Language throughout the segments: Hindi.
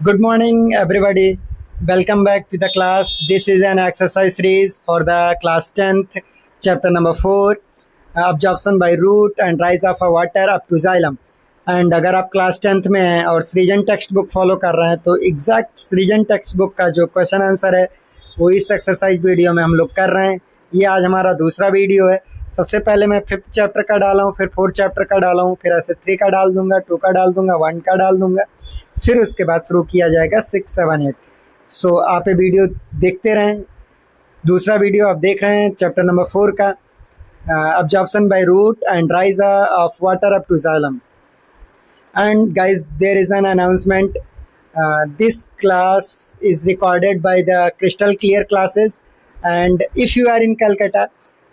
Good morning, everybody. Welcome back to the class. This is an exercise series for the class 10th, chapter number 4, absorption by root and rise of water up to xylem. And अगर आप क्लास 10th में हैं और सृजन टेक्स्ट बुक फॉलो कर रहे हैं तो एग्जैक्ट सृजन टेक्स्ट बुक का जो क्वेश्चन आंसर है वो इस एक्सरसाइज वीडियो में हम लोग कर रहे हैं। ये आज हमारा दूसरा वीडियो है। सबसे पहले मैं 5th चैप्टर का डाला हूँ, फिर 4th चैप्टर का डाला हूँ, फिर ऐसे 3 का डाल दूंगा, 2 का डाल दूंगा, 1 का डाल दूंगा, फिर उसके बाद शुरू किया जाएगा 6, 7, 8। सो आप ये वीडियो देखते रहें। दूसरा वीडियो आप देख रहे हैं चैप्टर नंबर 4 का, absorption by root and rise of water up to xylem. And guys, there is an announcement. This class is recorded by the Crystal Clear classes, and if you are in Calcutta,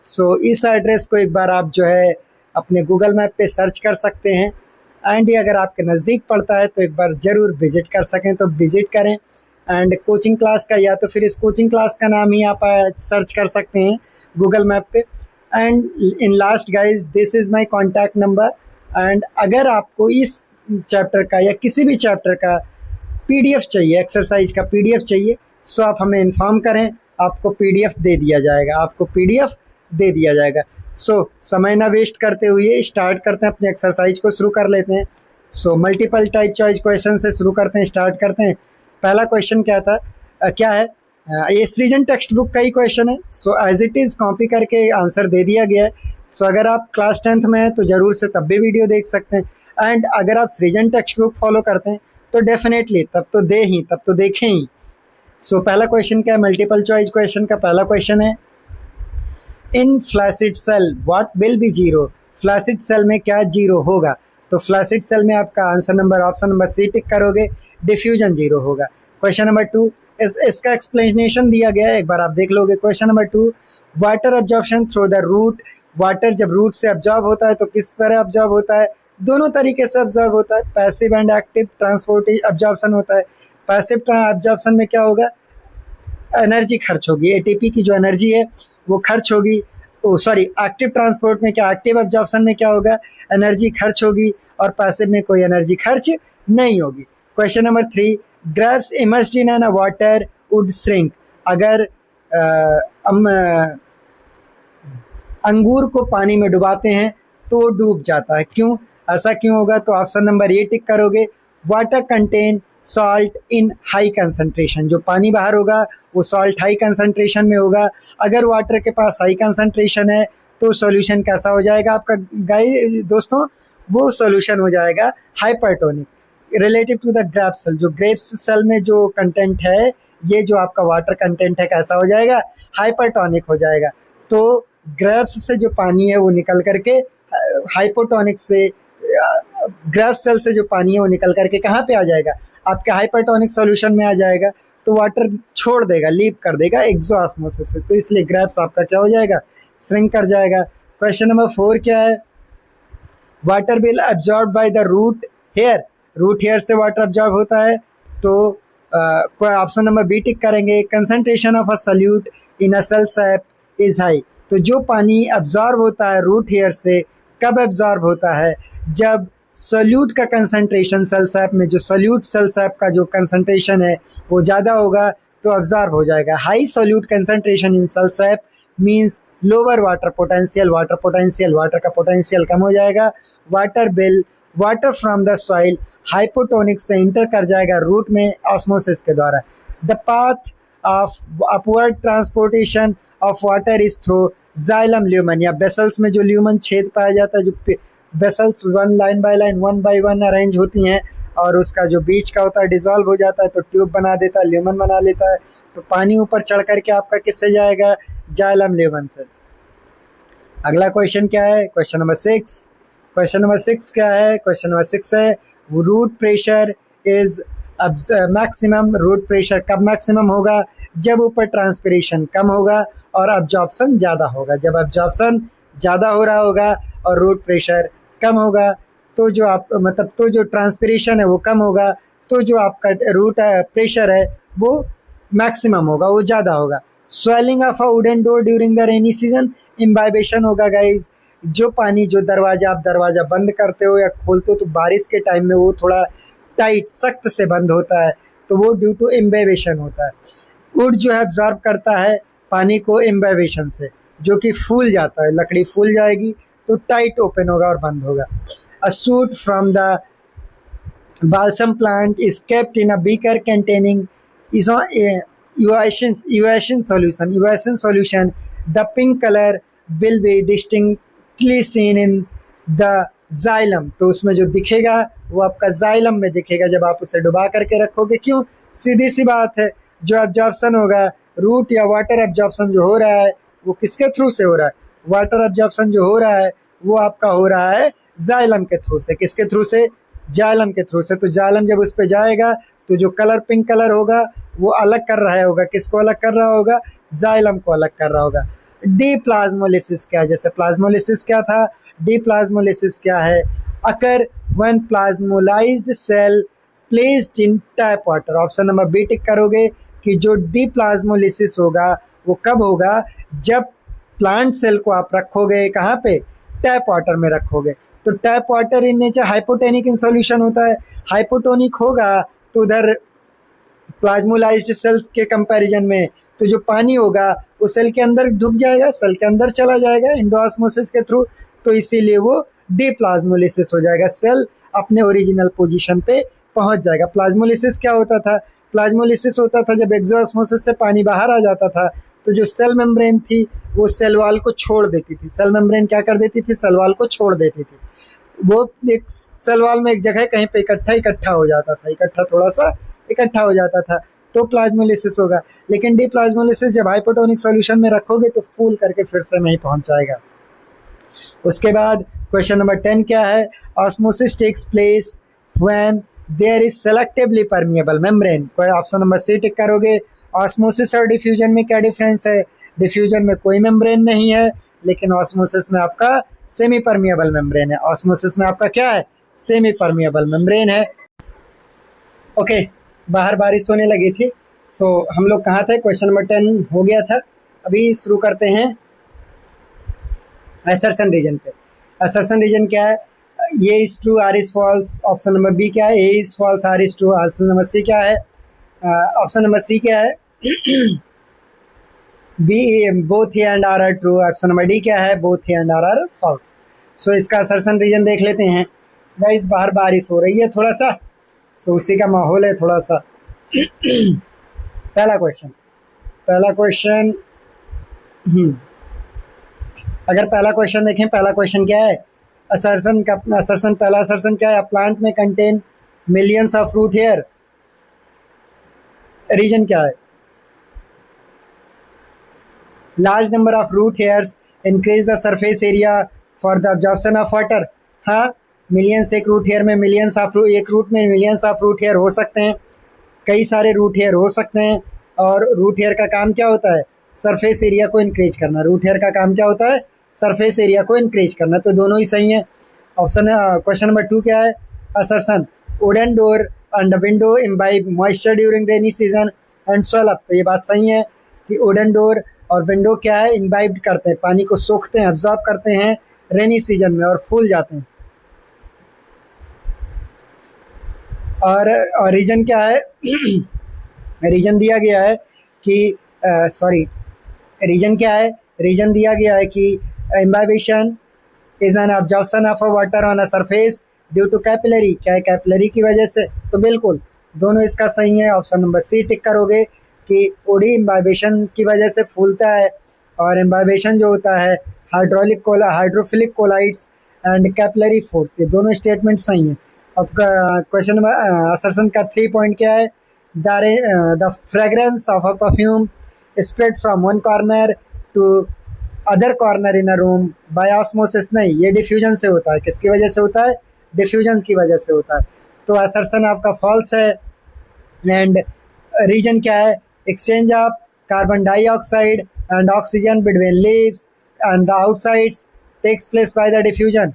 so इस एड्रेस को एक बार आप जो है अपने गूगल मैप पे सर्च कर सकते हैं। एंड ये अगर आपके नज़दीक पड़ता है तो एक बार ज़रूर विजिट कर सकें तो विजिट करें। एंड कोचिंग क्लास का या तो फिर इस कोचिंग क्लास का नाम ही आप सर्च कर सकते हैं गूगल मैप पे। And in last guys, this is my contact number. And अगर आपको इस चैप्टर का या किसी भी चैप्टर का पीडीएफ चाहिए, एक्सरसाइज का पीडीएफ चाहिए, सो आप हमें इन्फॉर्म करें, आपको पीडीएफ दे दिया जाएगा। सो समय ना वेस्ट करते हुए स्टार्ट करते हैं, अपने एक्सरसाइज को शुरू कर लेते हैं। So multiple type choice question से शुरू करते हैं, स्टार्ट करते हैं। पहला क्वेश्चन क्या है? ये सृजन टेक्स्ट बुक का ही क्वेश्चन है। So as it is copy करके आंसर दे दिया गया है। सो अगर आप क्लास 10th में हैं तो ज़रूर से तब भी वीडियो देख सकते हैं। एंड अगर आप सृजन टेक्स्ट बुक फॉलो करते हैं तो डेफिनेटली तब तो देखें ही। सो पहला क्वेश्चन क्या है? मल्टीपल चॉइस क्वेश्चन का पहला क्वेश्चन है, in flaccid cell what will be zero. Flaccid cell में क्या जीरो होगा? तो फ्लैसिड सेल में आपका ऑप्शन नंबर सी टिक करोगे, डिफ्यूजन जीरो होगा। क्वेश्चन नंबर 2, इसका एक्सप्लेनेशन दिया गया है, एक बार आप देख लोगे। Question number 2, water absorption through the root. Water जब रूट से अब्जॉर्ब होता है तो किस तरह अब्जॉर्ब होता है? दोनों तरीके से अब्जॉर्ब होता है, passive and active transport absorption होता है। पैसिव अब्जॉर्प्शन में क्या होगा? एनर्जी खर्च होगी, एटीपी की जो एनर्जी है वो खर्च होगी। एक्टिव ट्रांसपोर्ट में क्या, एक्टिव अब्जॉर्प्शन में क्या होगा? एनर्जी खर्च होगी, और पैसिव में कोई एनर्जी खर्च नहीं होगी। Question number 3, grapes immersed in an water would shrink. अगर हम अंगूर को पानी में डुबाते हैं तो वो डूब जाता है, क्यों? ऐसा क्यों होगा? तो ऑप्शन नंबर ए टिक करोगे, water contain salt in high concentration. जो पानी बाहर होगा वो सॉल्ट हाई कंसंट्रेशन में होगा। अगर वाटर के पास हाई कंसंट्रेशन है तो सॉल्यूशन कैसा हो जाएगा आपका दोस्तों? वो सॉल्यूशन हो जाएगा hypertonic relative to the grape cell. जो ग्रेप्स सेल में जो कंटेंट है, ये जो आपका वाटर कंटेंट है, कैसा हो जाएगा? हाइपरटोनिक हो जाएगा। तो ग्रेप्स से जो पानी है वो निकल करके हाइपोटोनिक से, ग्रेप सेल से जो पानी है वो निकल करके कहाँ पे आ जाएगा? आपके हाइपरटोनिक सॉल्यूशन में आ जाएगा। तो वाटर छोड़ देगा, लीव कर देगा एक्सोऑस्मोसिस से, तो इसलिए ग्रेप्स आपका क्या हो जाएगा? श्रिंक कर जाएगा। क्वेश्चन नंबर 4 क्या है? Water will absorb by the root hair. Root hair से वाटर अब्जॉर्ब होता है, तो ऑप्शन नंबर बी टिक करेंगे, concentration of a solute in a cell sap is high. तो जो पानी अब्जॉर्ब होता है रूट हेयर से, कब अब्जॉर्ब होता है? जब सॉल्यूट का कंसंट्रेशन सेल सैप में, जो सॉल्यूट सेल सैप का जो कंसंट्रेशन है वो ज़्यादा होगा तो अब्जॉर्ब हो जाएगा। High solute concentration in cell sap means lower water potential. Water का पोटेंशियल कम हो जाएगा। Water from the soil hypotonic से इंटर कर जाएगा रूट में ऑस्मोसिस के द्वारा। The path of upward transportation of water is through xylem lumen, या बेसल्स में जो ल्यूमन छेद पाया जाता है, जो vessels line by one arrange होती हैं, और उसका जो बीच का होता है डिसॉल्व हो जाता है तो ट्यूब बना देता है, ल्यूमन बना लेता है। तो पानी ऊपर चढ़ करके आपका किससे जाएगा? जाइलम ल्यूमन से। अगला क्वेश्चन क्या है? क्वेश्चन नंबर 6 क्या है? क्वेश्चन नंबर 6 है, root pressure is maximum. Root pressure कब मैक्सिमम होगा? जब ऊपर ट्रांसपिरेशन कम होगा और अब्जॉर्प्शन ज़्यादा होगा। जब अब्जॉर्प्शन ज़्यादा हो रहा होगा और रूट प्रेशर कम होगा तो जो ट्रांसपिरेशन है वो कम होगा, तो जो आपका रूट प्रेशर है वो मैक्सिमम होगा, वो ज़्यादा होगा। Swelling of a wooden door during the rainy season, imbibition होगा गाइज। जो पानी, जो आप दरवाज़ा बंद करते हो या खोलते हो तो बारिश के टाइम में वो थोड़ा टाइट, सख्त से बंद होता है, तो वो ड्यू टू इम्बेवेशन होता है। वुड जो है एब्जॉर्ब करता है पानी को इम्बेवेशन से, जो कि फूल जाता है, लकड़ी फूल जाएगी तो टाइट ओपन होगा और बंद होगा। अ suit from the balsam plant is kept in a beaker containing evanescent solution. The pink color will be distinctly seen in the xylem. तो उसमें जो दिखेगा वो आपका जाइलम में दिखेगा जब आप उसे डुबा करके रखोगे। क्यों? सीधी सी बात है, जो एब्जॉर्प्शन होगा, रूट या वाटर एब्जॉर्प्शन जो हो रहा है वो किसके थ्रू से हो रहा है? वाटर एब्जॉर्प्शन जो हो रहा है वो आपका हो रहा है जाइलम के थ्रू से। किसके थ्रू से? जाइलम के थ्रू से। तो जाइलम जब उस पर जाएगा तो जो कलर पिंक कलर होगा वो अलग कर रहा होगा। किसको अलग कर रहा होगा? जाइलम को अलग कर रहा होगा। डीप्लाज्मोलिसिस क्या है? जैसे प्लाज्मोलिसिस क्या था, डीप्लाज्मोलिसिस क्या है? Occur when plasmolysed cell placed in tap water. Option number B tick करोगे कि जो डीप्लाज्मोलिसिस होगा वो कब होगा? जब प्लांट सेल को आप रखोगे कहाँ पे? टैप वाटर में रखोगे। तो tap water in nature hypotonic in solution होता है। हाइपोटोनिक होगा तो उधर प्लाज्मोलाइज्ड सेल्स के कंपैरिजन में तो जो पानी होगा वो सेल के अंदर ढुक जाएगा, सेल के अंदर चला जाएगा एंडोऑस्मोसिस के थ्रू, तो इसीलिए वो डीप्लाज्मोलिसिस हो जाएगा। सेल अपने ओरिजिनल पोजीशन पे पहुंच जाएगा। प्लाज्मोलिसिस क्या होता था? प्लाज्मोलिसिस होता था जब एक्सोऑस्मोसिस से पानी बाहर आ जाता था तो जो सेल मेम्ब्रेन थी वो सेल वॉल को छोड़ देती थी। सेल मेम्ब्रेन क्या कर देती थी? सेल वॉल को छोड़ देती थी। वो एक सेल वॉल में एक जगह कहीं पे इकट्ठा हो जाता था, थोड़ा सा इकट्ठा हो जाता था, तो प्लाज्मोलिसिस होगा। लेकिन डीप्लाज्मोलिसिस जब हाइपोटोनिक सॉल्यूशन में रखोगे तो फूल करके फिर से वहीं पहुंच जाएगा। उसके बाद क्वेश्चन नंबर 10 क्या है? Osmosis takes place when there is selectively permeable membrane. कोई ऑप्शन नंबर सी टिक करोगे। ऑस्मोसिस और डिफ्यूजन में क्या डिफरेंस है? डिफ्यूजन में कोई मेम्ब्रेन नहीं है, लेकिन ऑस्मोसिस में आपका सेमी परमिएबल मेम्ब्रेन है। ऑस्मोसिस में आपका क्या है? सेमी परमिएबल मेम्ब्रेन है। ओके, बाहर बारिश होने लगी थी, सो हम लोग कहाँ थे? क्वेश्चन नंबर 10 हो गया था। अभी शुरू करते हैं असर्शन रीजन पे। असर्शन रीजन क्या है? A is true, R is false. Option number B क्या है? A is false, R is true. Option number C क्या है? ऑप्शन नंबर सी क्या है? B both A and R true. Option number D क्या है? Both A and R false. So इसका असर्शन रीजन देख लेते हैं। गाइस बाहर बारिश हो रही है थोड़ा सा, सो उसी का माहौल है थोड़ा सा। पहला क्वेश्चन अगर पहला क्वेश्चन देखें, पहला क्वेश्चन क्या है? पहला असर्शन क्या है? प्लांट में contain millions of root hair. Reason क्या है? Large number of root hairs increase the surface area for the absorption of water. हाँ, मिलियंस एक रूट हेयर में एक रूट में मिलियंस ऑफ रूट हेयर हो सकते हैं, कई सारे रूट हेयर हो सकते हैं। और रूट हेयर का काम क्या होता है? सरफेस एरिया को इंक्रीज करना। रूट हेयर का काम क्या होता है? सरफेस एरिया को इंक्रीज करना। तो दोनों ही सही हैं। क्वेश्चन नंबर 2 क्या है? Assertion wooden door and window imbibe moisture during rainy season and swell up. तो ये बात सही है कि वुडन डोर और विंडो क्या है? इम्बाइब करते हैं, पानी को सोखते हैं, एब्जॉर्ब करते हैं रेनी सीजन में और फूल जाते हैं। और रीजन क्या है? रीजन दिया गया है कि रीजन क्या है? रीजन दिया गया है कि imbibition is an absorption of water on a surface due to capillary. क्या है? कैपिलरी की वजह से। तो बिल्कुल दोनों इसका सही है। ऑप्शन नंबर सी टिक करोगे कि ओडी इम्बाइबेशन की वजह से फूलता है, और इम्बाइबेशन जो होता है hydrophilic colloids and capillary force, ये दोनों स्टेटमेंट सही हैं। अब क्वेश्चन नंबर असर्शन का 3 पॉइंट क्या है? The fragrance of a perfume spread from one corner to other corner in a room by osmosis. नहीं, ये डिफ्यूजन से होता है। किसकी वजह से होता है? डिफ्यूजन की वजह से होता है। तो असर्शन आपका फॉल्स है। एंड रीजन क्या है? Exchange of carbon dioxide and oxygen between leaves and the outsides takes place by the diffusion.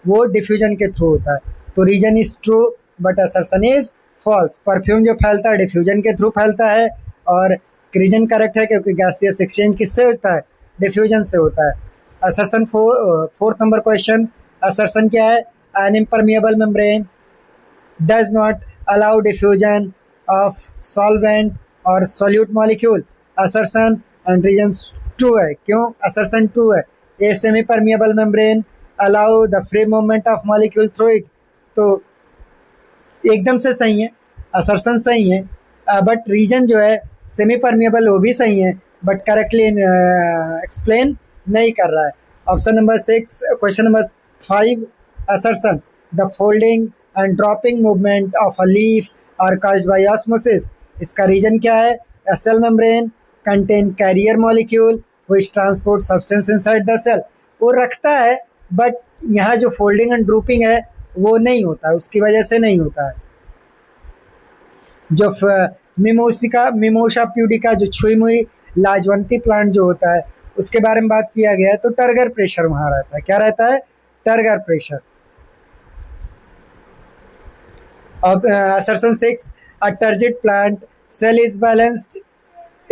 वो डिफ्यूजन के थ्रू होता है। तो reason is true but assertion is false. Perfume जो फैलता है डिफ्यूजन के थ्रू फैलता है, और रीजन करेक्ट है क्योंकि गैसियस एक्सचेंज किससे होता है? डिफ्यूजन से होता है। Assertion 4th number question. Assertion क्या है? An impermeable membrane does not allow diffusion of solvent और solute molecule, assertion and reason true है। क्यों असर्शन ट्रू है? A semi permeable membrane allow the free movement of molecule through it, तो एकदम से सही है, असर्शन सही है, बट रीजन जो है सेमी परमिएबल वो भी सही है, बट करेक्टली एक्सप्लेन नहीं कर रहा है। Option number 6, question number 5, assertion the folding and dropping movement of a leaf are caused by osmosis, इसका रीजन क्या है? A cell membrane contain carrier molecule which transport substance inside the cell, वो रखता है बट यहाँ जो फोल्डिंग एंड ड्रूपिंग है वो नहीं होता है, उसकी वजह से नहीं होता है। जो मिमोसा प्यूडिका जो छुई मुई लाजवंती प्लांट जो होता है उसके बारे में बात किया गया है, तो टर्गर प्रेशर वहाँ रहता है। क्या रहता है? Turgor pressure. अब assertion 6, a turgid plant cell is balanced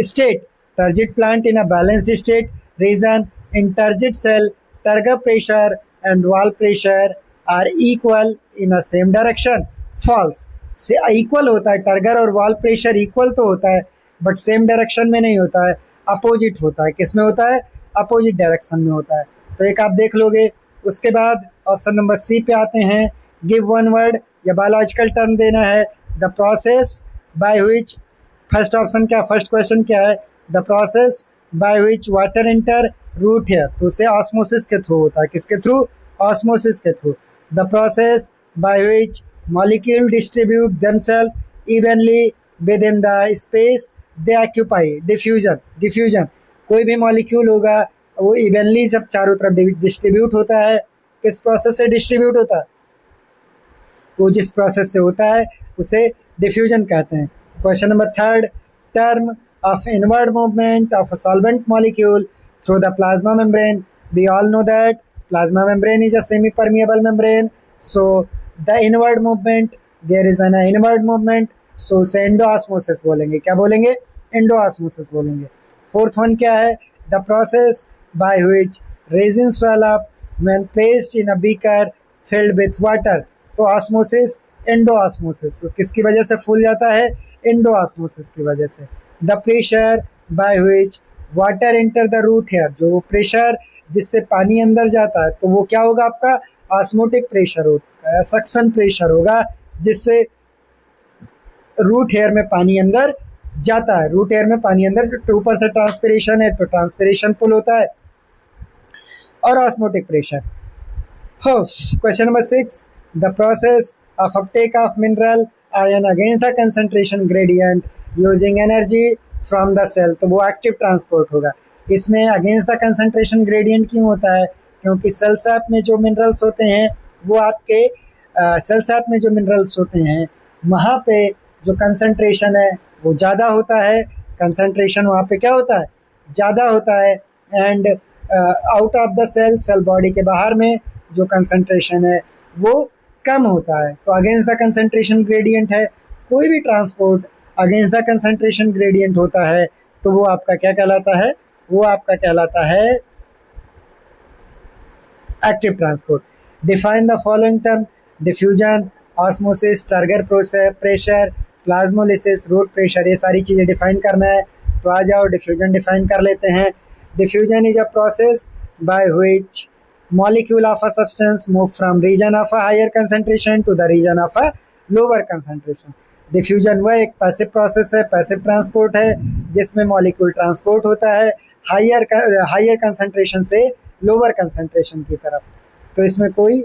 state, turgid plant in a balanced state region, in turgid cell turgor pressure and wall pressure are equal in a same direction, false। से इक्वल होता है, टर्गर और वॉल प्रेशर इक्वल तो होता है बट सेम डायरेक्शन में नहीं होता है, अपोजिट होता है। किस में होता है? अपोजिट डायरेक्शन में होता है। तो एक आप देख लोगे। उसके बाद ऑप्शन नंबर सी पे आते हैं, गिव वन वर्ड या बायोलॉजिकल टर्म देना है, the process by which, first option क्या, फर्स्ट क्वेश्चन क्या है? The process by which water enter root hair, तो उसे ऑस्मोसिस के थ्रू होता है। किसके थ्रू? ऑस्मोसिस के through. The process by which molecule distribute themselves evenly within the space they occupy, diffusion, diffusion, कोई भी मॉलिक्यूल होगा वो इवनली जब चारों तरफ डिस्ट्रीब्यूट होता है, किस प्रोसेस से डिस्ट्रीब्यूट होता है? वो जिस प्रोसेस से होता है उसे डिफ्यूजन कहते हैं। Question number 3, term of inward movement of a solvent molecule through the plasma membrane, we all know that plasma membrane is a semi permeable membrane, so the inward movement, there is an inward movement, so उसे एंडोऑस्मोसिस बोलेंगे। क्या बोलेंगे? एंडोऑस्मोसिस बोलेंगे। फोर्थ वन क्या है? The process by which resin swell up when placed in a beaker filled with water, तो ऑस्मोसिस, एंडोऑस्मोसिस, तो किसकी वजह से फूल जाता है? एंडोऑस्मोसिस की वजह से। The pressure by which water enter the root hair, जो प्रेशर जिससे पानी अंदर जाता है तो वो क्या होगा आपका? ऑस्मोटिक प्रेशर होगा, सक्शन प्रेशर होगा जिससे रूट हेयर में पानी अंदर जाता है। रूट हेयर में पानी अंदर, ऊपर से ट्रांसपिरेशन है तो ट्रांसपिरेशन पुल होता है और osmotic pressure. Question number 6, the process of uptake of mineral ion against the concentration gradient using energy from the cell, तो वो एक्टिव ट्रांसपोर्ट होगा। इसमें अगेंस्ट द कंसंट्रेशन ग्रेडियंट क्यों होता है? क्योंकि सेल सैप में जो मिनरल्स होते हैं वो आपके सेल सैप में जो मिनरल्स होते हैं वहाँ पे जो कंसंट्रेशन है वो ज़्यादा होता है, कंसंट्रेशन वहाँ पे क्या होता है? ज़्यादा होता है। And out of the cell, cell body के बाहर में जो कंसंट्रेशन है वो कम होता है। तो अगेंस्ट द कंसंट्रेशन ग्रेडियंट है, कोई भी transport against the concentration gradient होता है तो वो आपका क्या कहलाता है? वो आपका कहलाता है active transport. Define the following term, diffusion, osmosis, turgor pressure, plasmolysis, root pressure, ये सारी चीज़ें डिफाइन करना है। तो आ जाओ डिफ्यूजन डिफाइन कर लेते हैं। Diffusion is a process by which molecule of a substance move from region of a higher concentration to the region of a lower concentration। Diffusion वह एक पैसिव प्रोसेस है, पैसिव ट्रांसपोर्ट है जिसमें मॉलिक्यूल ट्रांसपोर्ट होता है हायर कंसंट्रेशन से लोअर कंसंट्रेशन की तरफ। तो इसमें कोई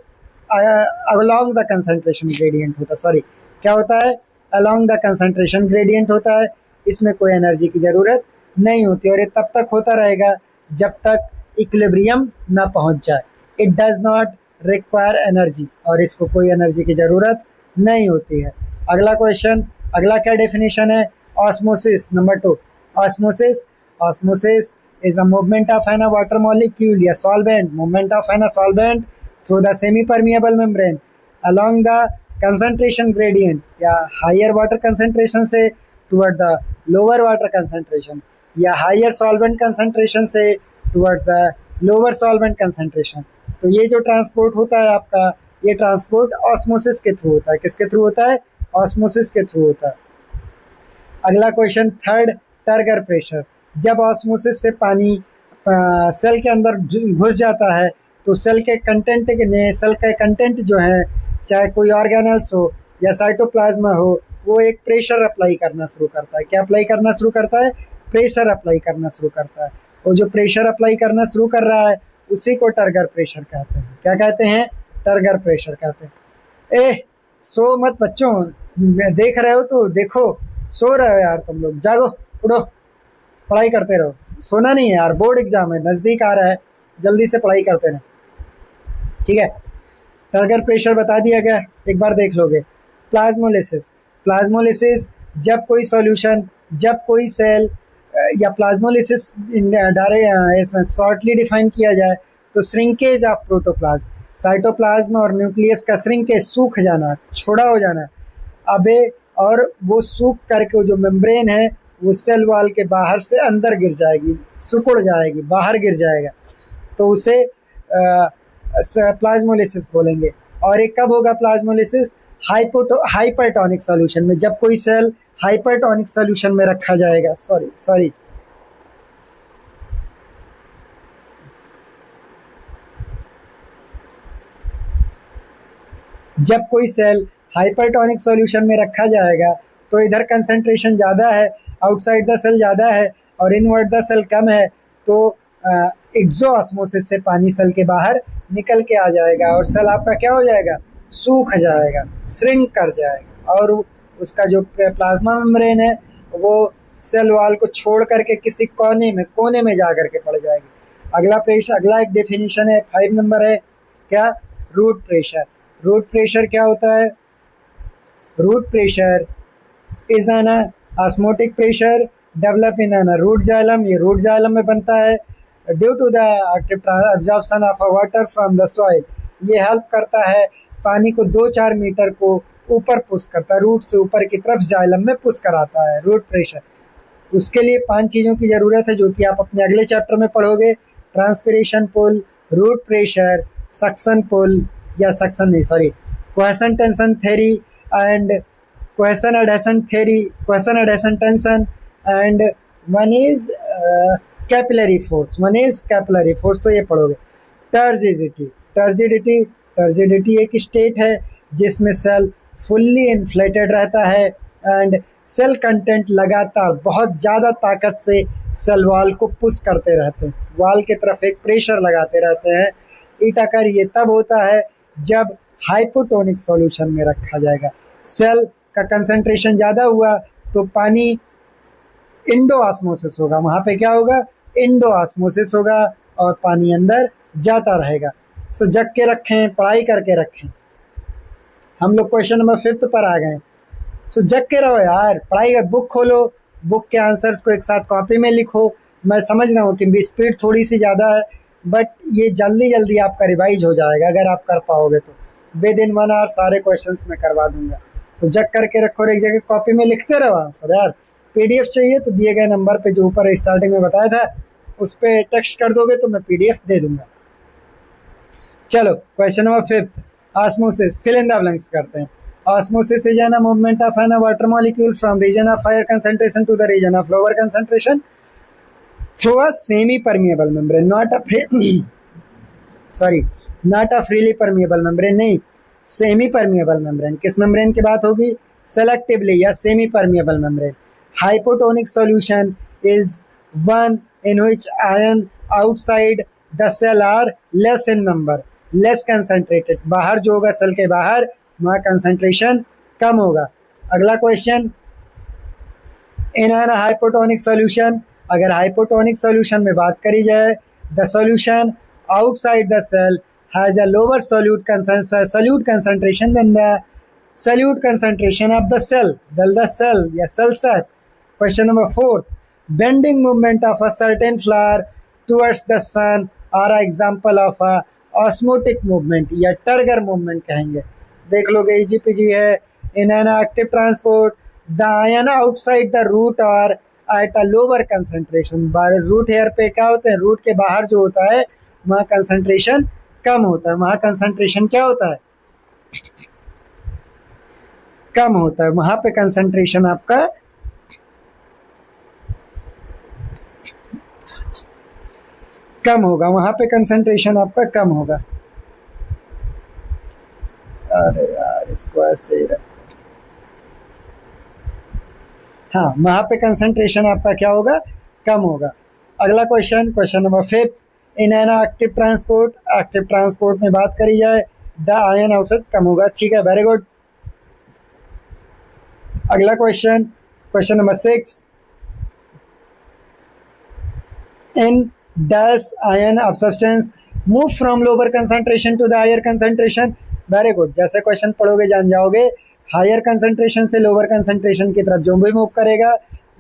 अलोंग द कंसंट्रेशन ग्रेडियंट होता, सॉरी क्या होता है? अलोंग द कंसंट्रेशन ग्रेडियंट होता है। इसमें कोई एनर्जी की ज़रूरत नहीं होती और ये तब तक होता रहेगा जब तक इक्विलिब्रियम ना पहुंच जाए। It does not require energy, और इसको कोई एनर्जी की ज़रूरत नहीं होती है। अगला क्वेश्चन, अगला क्या डेफिनेशन है? Osmosis number 2। Osmosis, osmosis is a movement of an water molecule या solvent, movement of an solvent through the semi permeable membrane along the concentration gradient, या हायर वाटर कंसंट्रेशन से toward the lower water concentration, या हायर सॉल्वेंट कंसंट्रेशन से towards the lower solvent concentration. तो ये जो ट्रांसपोर्ट होता है आपका, ये ट्रांसपोर्ट ऑस्मोसिस के थ्रू होता है। किसके थ्रू होता है? ऑस्मोसिस के थ्रू होता है। अगला क्वेश्चन थर्ड, टर्गर प्रेशर। जब ऑस्मोसिस से पानी सेल के अंदर घुस जाता है तो सेल के कंटेंट जो है, चाहे कोई ऑर्गेनल्स हो या साइटोप्लाज्मा हो, वो एक प्रेशर अप्लाई करना शुरू करता है। क्या अप्लाई करना शुरू करता है? प्रेशर अप्लाई करना शुरू करता है। और जो प्रेशर अप्लाई करना शुरू कर रहा है उसी को टर्गर प्रेशर कहते हैं। क्या कहते हैं? टर्गर प्रेशर कहते हैं। सो मत बच्चों, देख रहे हो तो देखो, सो रहे हो यार तुम लोग, जागो, उठो, पढ़ाई करते रहो, सोना नहीं है यार, बोर्ड एग्जाम है, नज़दीक आ रहा है, जल्दी से पढ़ाई करते रहो, ठीक है। टर्गर प्रेशर बता दिया गया, एक बार देख लोगे। प्लाज्मोलिसिस। प्लाज्मोलिसिस जब कोई सॉल्यूशन, जब कोई सेल या प्लाज्मोलिसिस डायरेक्ट शॉर्टली डिफाइन किया जाए तो श्रिंकेज ऑफ प्रोटोप्लाज्म, साइटोप्लाज्म और न्यूक्लियस का श्रिंकेज, सूख जाना, छोड़ा हो जाना। अबे और वो सूख करके जो मेम्ब्रेन है वो सेल वॉल के बाहर से अंदर गिर जाएगी, सिकुड़ जाएगी, बाहर गिर जाएगा, तो उसे प्लाज्मोलिसिस बोलेंगे। और एक कब होगा प्लाज्मोलिसिस? हाइपरटोनिक सॉल्यूशन में, जब कोई सेल हाइपरटोनिक सॉल्यूशन में रखा जाएगा। सॉरी जब कोई सेल हाइपरटोनिक सॉल्यूशन में रखा जाएगा तो इधर कंसंट्रेशन ज़्यादा है, आउटसाइड द सेल ज़्यादा है और इनवर्ड द सेल कम है, तो एक्सोऑस्मोसिस से पानी सेल के बाहर निकल के आ जाएगा और सेल आपका क्या हो जाएगा? सूख जाएगा, श्रिंक कर जाएगा, और उसका जो प्लाज्मा मेम्ब्रेन है वो सेल वॉल को छोड़ करके किसी कोने में जा करके पड़ जाएगी। अगला एक डेफिनेशन है, 5 नंबर है, क्या? Root pressure. रूट प्रेशर क्या होता है? Root pressure is an osmotic pressure develop in an root xylem. ये रूट जाइलम में बनता है due to the absorption of water from the soil. ये हेल्प करता है, पानी को 2-4 मीटर को ऊपर पुश करता है, रूट से ऊपर की तरफ जाइलम में पुश कराता है रूट प्रेशर। उसके लिए 5 चीज़ों की ज़रूरत है जो कि आप अपने अगले चैप्टर में पढ़ोगे। Transpiration pull, root pressure, suction pull या सक्शन नहीं sorry question tension theory and question adhesion tension, and one is capillary force, तो ये पढ़ोगे। टर्जिडिटी एक स्टेट है जिसमें सेल फुल्ली इन्फ्लेटेड रहता है एंड सेल कंटेंट लगातार बहुत ज़्यादा ताकत से सेल वॉल को पुश करते रहते हैं, वॉल की तरफ एक प्रेशर लगाते रहते हैं। इटाकर ये तब होता है जब हाइपोटोनिक सॉल्यूशन में रखा जाएगा। सेल का कंसंट्रेशन ज़्यादा हुआ तो पानी इंडोऑस्मोसिस होगा, वहाँ पे क्या होगा? इंडोऑस्मोसिस होगा और पानी अंदर जाता रहेगा। सो जग के रखें, पढ़ाई करके रखें। हम लोग क्वेश्चन नंबर 5 पर आ गए। सो जग के रहो यार, पढ़ाई कर, बुक खोलो, बुक के आंसर्स को एक साथ कॉपी में लिखो। मैं समझ रहा हूँ कि स्पीड थोड़ी सी ज़्यादा है, बट ये जल्दी आपका रिवाइज हो जाएगा अगर आप कर पाओगे तो। विद इन 1 आवर सारे क्वेश्चंस मैं करवा दूंगा। तो जग करके रखो और एक जगह कॉपी में लिखते रहो आंसर यार। PDF चाहिए तो दिए गए नंबर पे जो ऊपर स्टार्टिंग में बताया था उस पर टेक्स्ट कर दोगे तो मैं PDF दे दूंगा। चलो question number 5, osmosis. Fill in the blanks करते हैं। Osmosis is a movement of a water molecule from region of higher concentration to the region of lower concentration through a semi-permeable membrane, not a freely permeable membrane, नहीं, semi-permeable membrane। किस membrane की बात होगी? Selectively या semi-permeable membrane। Hypotonic solution is one in which ion outside the cell are less in number, less concentrated। बाहर जो होगा सेल के बाहर वहाँ कंसंट्रेशन कम होगा। अगला question, in an hypotonic solution, अगर हाइपोटोनिक सॉल्यूशन में बात करी जाए, the solution outside the cell has a lower solute concentration than the solute concentration of the cell या cell sac. Question number 4, bending movement of a certain flower towards the sun are example of a osmotic movement या टर्गर मूवमेंट कहेंगे। देख लोगे, EGPG है। In an active transport the ion outside the root और at a lower concentration. Root hair पे क्या होते हैं? रूट के बाहर जो होता है वहाँ कंसंट्रेशन कम होता है, वहाँ कंसंट्रेशन क्या होता है? कम होता है, वहाँ पे कंसंट्रेशन आपका कम होगा, वहाँ पे कंसंट्रेशन आपका कम होगा। अरे यार इसको ऐसे ही हाँ, वहाँ पे कंसंट्रेशन आपका क्या होगा, कम होगा। अगला question, question number 5, in an active transport, active transport में बात करी जाए द आयन आउटसाइड कम होगा। ठीक है, वेरी गुड। अगला question, question number 6, in dash ion of substance move from lower concentration to the higher concentration. Very good, जैसे क्वेश्चन पढ़ोगे जान जाओगे, हायर कंसंट्रेशन से लोअर कंसंट्रेशन की तरफ जो भी मूव करेगा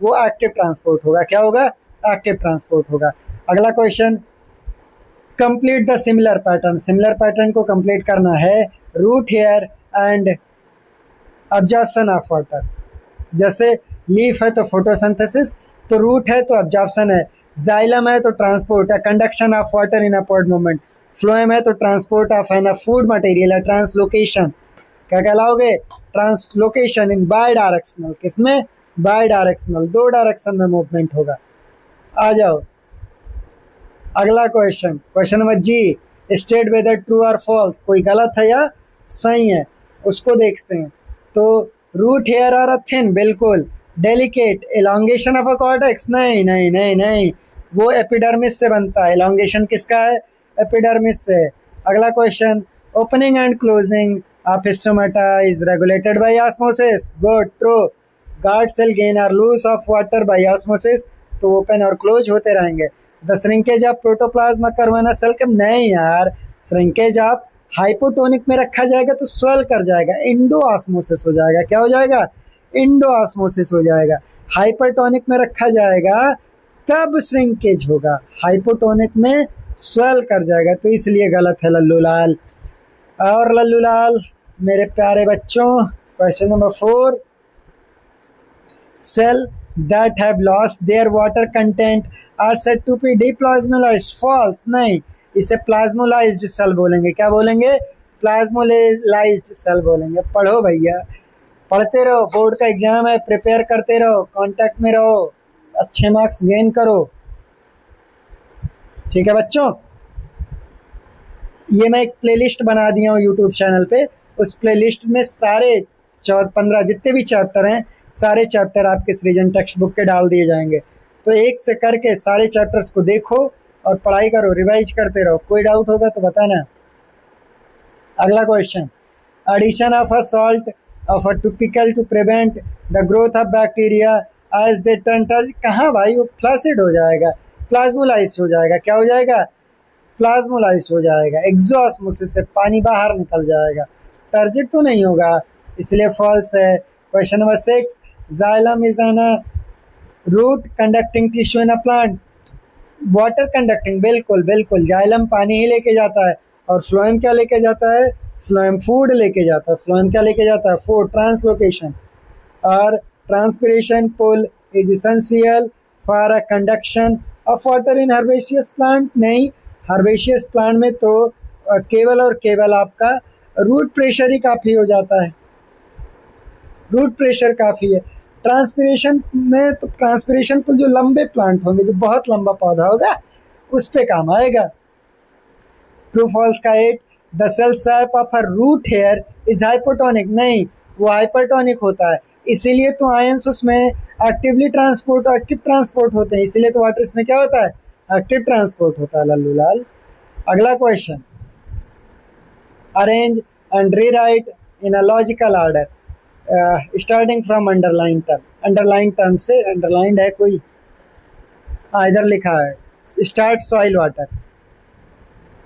वो एक्टिव ट्रांसपोर्ट होगा। क्या होगा, एक्टिव ट्रांसपोर्ट होगा। अगला question, complete the similar pattern, similar pattern को कंप्लीट करना है। Root hair and absorption of water, जैसे लीफ है तो फोटोसिंथेसिस, तो रूट है तो अब्जॉर्प्शन है, जाइलम है तो ट्रांसपोर्ट है, conduction of water in upward movement, phloem है तो transport of an food material है, ट्रांसलोकेशन। क्या कहलाओगे, ट्रांसलोकेशन इन बाय डायरेक्शनल, किसमें, बाय डायरेक्शनल, दो डायरेक्शन में मूवमेंट होगा। आ जाओ अगला question, question number G, state whether true और फॉल्स, कोई गलत है या सही है उसको देखते हैं। तो रूट हेयर आर थिन, बिल्कुल। Delicate, elongation of a cortex, नहीं नहीं नहीं नहीं, वो एपिडर्मिस से बनता है। एलोंगेशन किसका है, एपिडर्मिस से। अगला question, opening and closing of stomata is regulated by osmosis, good, true. Guard cell gain और lose of water by osmosis, तो ओपन और क्लोज होते रहेंगे। द श्रिंकेज ऑफ प्रोटोप्लाज्मा कर्वाना सेल के, नहीं यार, श्रिंकेज ऑफ हाइपोटोनिक में रखा जाएगा तो स्वेल कर जाएगा, इंडो ऑस्मोसिस हो जाएगा। क्या हो जाएगा, इंडो ऑस्मोसिस हो जाएगा। हाइपरटोनिक में रखा जाएगा तब श्रिंकेज होगा, हाइपोटोनिक में स्वेल कर जाएगा, तो इसलिए गलत है लल्लू लाल। और लल्लू लाल मेरे प्यारे बच्चों, question number 4, cells that have lost their water content are said to be deplasmolysed, false, नहीं, इसे प्लाज्मोलाइज्ड सेल बोलेंगे। क्या बोलेंगे, प्लाज्मोलाइज्ड सेल बोलेंगे। पढ़ो भैया, पढ़ते रहो, बोर्ड का एग्जाम है, प्रिपेयर करते रहो, कांटेक्ट में रहो, अच्छे मार्क्स गेन करो। ठीक है बच्चों, ये मैं एक प्लेलिस्ट बना दिया हूँ यूट्यूब चैनल पे, उस प्लेलिस्ट में सारे 14-15 जितने भी चैप्टर हैं, सारे चैप्टर आपके सृजन टेक्स्ट बुक के डाल दिए जाएंगे। तो एक से करके सारे चैप्टर्स को देखो और पढ़ाई करो, रिवाइज करते रहो। कोई डाउट होगा तो बताना। अगला question, addition of a salt of a topical to prevent the growth of bacteria as they turn, कहाँ भाई, वो फ्लासिड हो जाएगा, प्लाज्मोलाइज्ड हो जाएगा। क्या हो जाएगा, प्लाज्मोलाइज्ड हो जाएगा। एक्सोऑस्मोसिस से पानी बाहर निकल जाएगा, टर्जिड तो नहीं होगा, इसलिए फॉल्स है। Question number 6, xylem is an root conducting tissue in a plant, water conducting, बिल्कुल बिल्कुल, जाइलम पानी ही लेके जाता है, और फ्लोएम क्या लेके जाता है, फ्लोएम फूड लेके जाता है। फ्लोएम क्या लेके जाता है, फूड, ट्रांसलोकेशन। और transpiration pull is essential for a conduction of water in herbaceous plant, नहीं, हर्बेशियस प्लांट में तो केवल और केवल आपका रूट प्रेशर ही काफ़ी हो जाता है, रूट प्रेशर काफ़ी है। ट्रांसपिरेशन में तो ट्रांसपिरेशन पुल जो लंबे प्लांट होंगे, जो बहुत लंबा पौधा होगा, उस पे काम आएगा। ट्रू फॉल्स का 8, the cell sap of a root hair is hypotonic, नहीं, वो हाइपरटोनिक होता है, इसीलिए तो आयंस उसमें एक्टिवली ट्रांसपोर्ट, एक्टिव ट्रांसपोर्ट होते हैं, इसीलिए तो वाटर इसमें क्या होता है, एक्टिव ट्रांसपोर्ट होता है लल्लू लाल। अगला question, arrange and rewrite in a logical order starting from underline term, underline term से अंडरलाइंड है कोई, इधर लिखा है स्टार्ट सॉइल वाटर,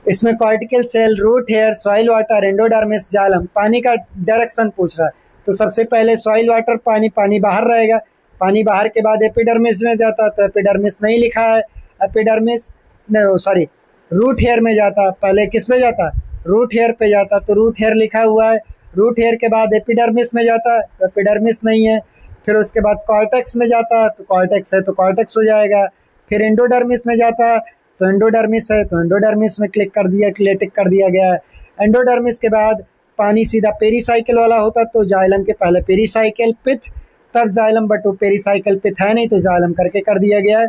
इसमें cortical cell, root hair, soil water, endodermis, xylem, पानी का डायरेक्शन पूछ रहा है, तो सबसे पहले सॉइल वाटर, पानी, पानी बाहर रहेगा, पानी बाहर के बाद एपिडर्मिस में जाता, तो एपिडर्मिस नहीं लिखा है, एपिडर्मिस नहीं, सॉरी, रूट हेयर में जाता, पहले किस पे जाता, रूट हेयर पे जाता, तो रूट हेयर लिखा हुआ है, रूट हेयर के बाद एपिडर्मिस में जाता, तो एपिडर्मिस नहीं है, फिर उसके बाद कॉर्टेक्स में जाता, तो कॉर्टेक्स है तो कॉर्टेक्स हो जाएगा, फिर एंडोडर्मिस में जाता, तो एंडोडर्मिस है तो एंडोडर्मिस में क्लिक कर दिया, टिक कर दिया गया है। एंडोडर्मिस के बाद पानी सीधा पेरीसाइकिल वाला होता, तो जाइलम के पहले पेरीसाइकिल, पिथ, तब जाइलम, बट वो पेरीसाइकिल पिथ है नहीं, तो जाइलम करके कर दिया गया है।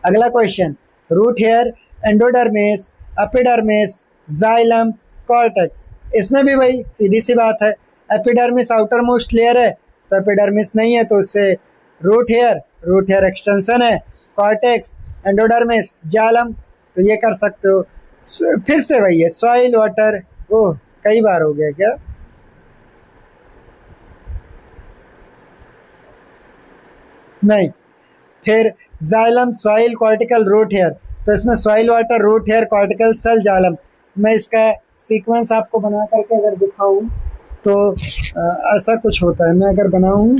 अगला question, root hair, endodermis, epidermis, xylem, cortex. इसमें भी वही सीधी सी बात है, एपिडर्मिस आउटर मोस्ट लेयर है तो एपिडर्मिस नहीं है तो उससे रूट हेयर एक्सटेंशन है, कॉर्टेक्स, एंडोडर्मिस, जाइलम, तो ये कर सकते हो। फिर से वही है, सॉइल वाटर, ओह कई बार हो गया क्या, नहीं। फिर xylem, soil, cortical, root hair, तो इसमें soil water, root hair, cortical, cell, xylem. मैं इसका सीक्वेंस आपको बना करके अगर दिखाऊं तो ऐसा कुछ होता है। मैं अगर बनाऊं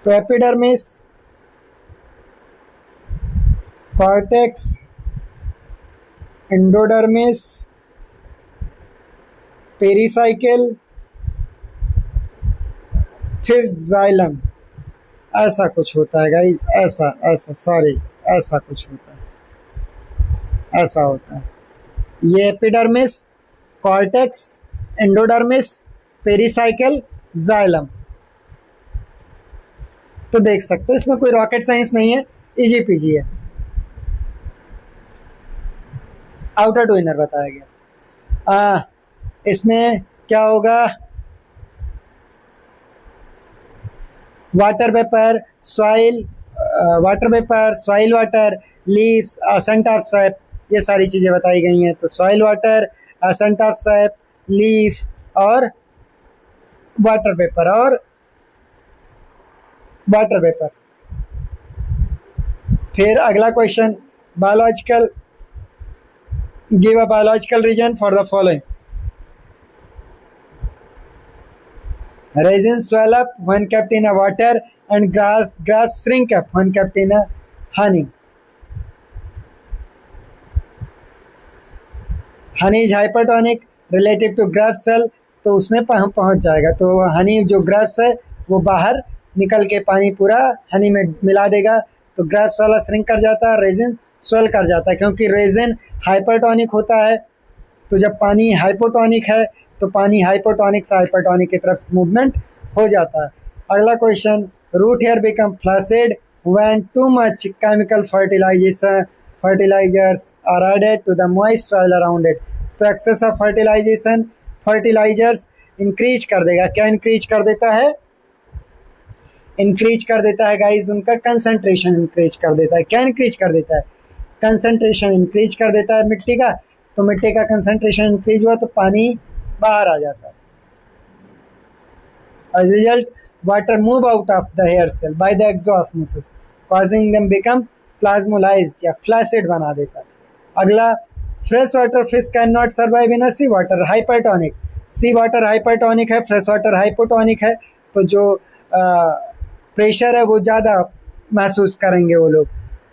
तो एपिडर्मिस, कॉर्टेक्स, एंडोडर्मिस, पेरिसाइकिल, फिर जाइलम, ऐसा कुछ होता है गाइस, ऐसा ऐसा सॉरी ऐसा कुछ होता है, ऐसा होता है। ये epidermis, cortex, endodermis, pericycle, xylem. तो देख सकते हो इसमें कोई रॉकेट साइंस नहीं है, इजी पीजी है। आउटर टू इनर बताया गया। इसमें क्या होगा, water vapour, soil water, leaves, ascent of sap, ये सारी चीज़ें बताई गई हैं। तो soil water, ascent of sap, leaf और वाटर वेपर। फिर अगला question, biological, give a biological reason for the following. Raisins swell up when kept in a water and grapes shrink up when kept in a honey. Honey is hypertonic relative to grape cell, तो उसमें पहुंच जाएगा। तो हनी जो ग्रेप्स है वो बाहर निकल के पानी पूरा हनी में मिला देगा, तो ग्रेप्स वाला श्रिंक कर जाता है, रेजिन स्वेल कर जाता है, क्योंकि रेजिन हाइपरटोनिक होता है। तो जब पानी हाइपोटोनिक है तो पानी हाइपोटोनिक से हाइपरटोनिक की तरफ मूवमेंट हो जाता है। अगला question, root hair become flaccid when too much chemical fertilisers are added to the moist soil around it. तो एक्सेस ऑफ फर्टिलाइजर्स इंक्रीज कर देगा। क्या इंक्रीज कर देता है? इंक्रीज कर देता है गाइज उनका कंसंट्रेशन इंक्रीज कर देता है। क्या इंक्रीज कर देता है? कंसंट्रेशन इंक्रीज कर देता है मिट्टी का। तो मिट्टी का कंसंट्रेशन इंक्रीज हुआ तो पानी बाहर आ जाता है। As a result, water move out of the hair cell by the exosmosis, causing them become plasmolized या flaccid बना देता है। अगला, fresh water fish cannot survive in a sea water, hypertonic। Sea water hypertonic है, फ्रेश वाटर हाइपोटोनिक है, तो जो प्रेशर है वो ज़्यादा महसूस करेंगे वो लोग।